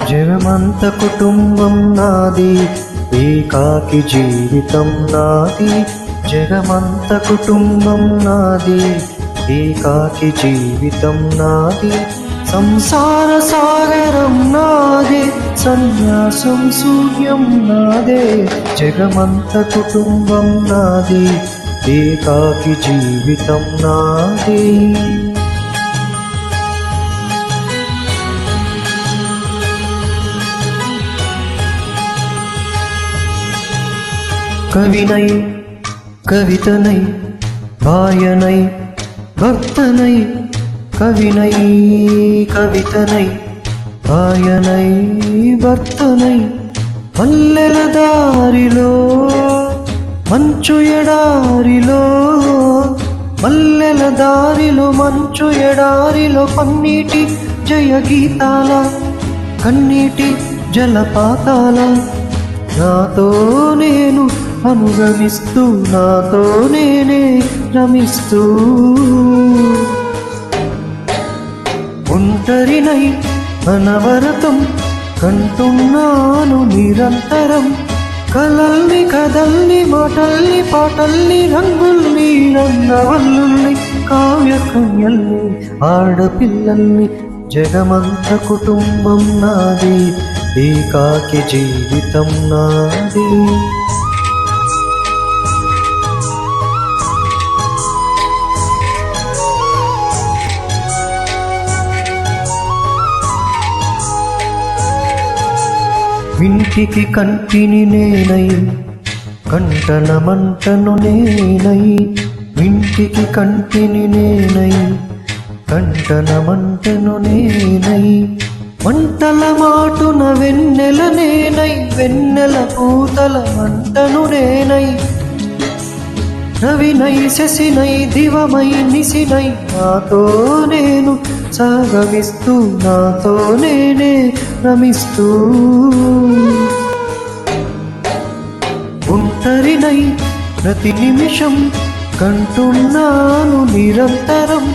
జగమంత కుటుంబం నాది, ఏకాకి జీవితం నాది. జగమంత కుటుంబం నాది, ఏకాకి జీవితం నాది. సంసార సాగరం నాదే, సన్యాసం శూన్యం నాదే. జగమంత కుటుంబం నాది, ఏకాకి జీవితం నాది. కవినై కవితనై భాయనై భక్తనై, కవినై కవితనై భాయనై భక్తనై. మల్లెల దారిలో మంచు ఎడారిలో, మల్లెల దారిలో మంచు ఎడారిలో, పన్నీటి జయ గీతాల కన్నీటి జలపాతాల. నాతో నేను అనుగమిస్తూ, నాతో నేనే రమిస్తూ, ఒంటరినై అనవరతం కంటున్నాను నిరంతరం. కలల్ని కదల్ని మాటల్ని పాటల్ని, రంగుల్ని రంగవల్లుల్ని, కావ్య కన్యల్ని ఆడపిల్లల్ని. జగమంత కుటుంబం నాది, ఏకాకి జీవితం నాది. వింటికి కంటిని నేనై, కంటన మంటను నేనై. వింటికి కంటిని నేనై, కంటన మంటను నేనై. మంటల మాటున వెన్నెల నేనై, వెన్నెల పూతల మంటను నేనై. రవినై శశినై దివమై నిశినై, నాతో నేను సాగమిస్తూ, నాతో నేనే రమిస్తూ. ఒంటరినై ప్రతి నిమిషం కంటున్నాను నిరంతరం.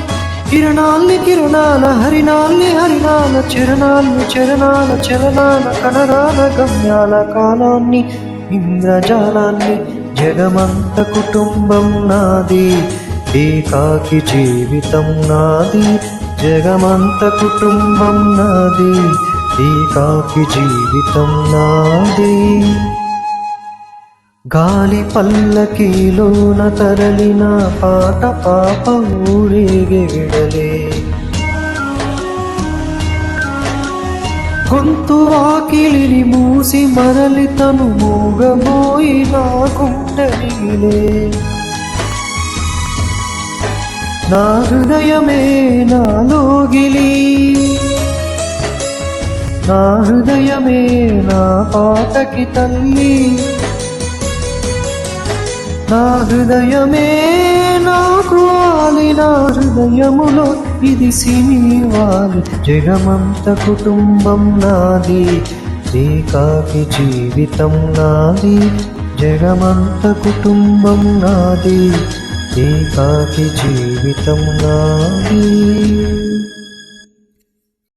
కిరణాల్ని కిరణాల, హరినాల్ని హరినాల, చరణాల్ని చరణాల చరణాల, కనరాల గమ్యాల, కాలాన్ని ఇంద్రజాలాన్ని. జగమంత కుటుంబం నాది, ఏకాకి జీవితం నాది. జగమంత కుటుంబం నాది, ఏకాకి జీవితం నాది. గాలి పల్లకీలోన తరలిన పాట పాప ఊరేగే విడలే. గొంతు వాకిలిని మూసి మరలి తను మూగబోయి నా గుండెలే. నా హృదయమే నాలోగిలి, నా హృదయమే నా పాటకి తల్లి. నా హృదయమే నాకు వాలి, నా హృదయములో ఇది సినివాలి. జగమంత కుటుంబం నాది, ఏకాకి జీవితం నాది. జగమంత కుటుంబం నాది, ఏకాకి జీవితం నాది.